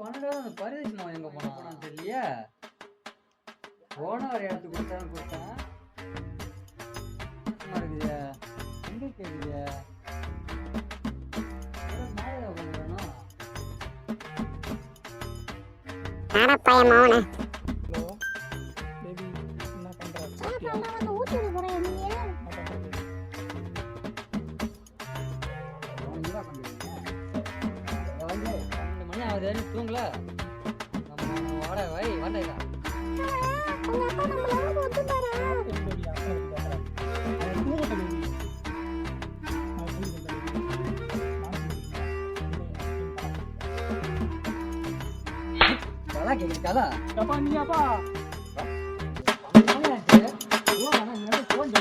12 அந்த பரிதேஷ் நான் எங்க போனான்னு தெரியலையே. போன ஒரு இடத்துக்கு கொடுத்தேன். இருக்குது எங்க கேக்குது? ஹலோ பேபி என்ன பண்ற? மணி ஆகுது தூங்கல. நம்ம வாடகை கலா கேக்குது கலா. அப்பா நீ அப்பா போன்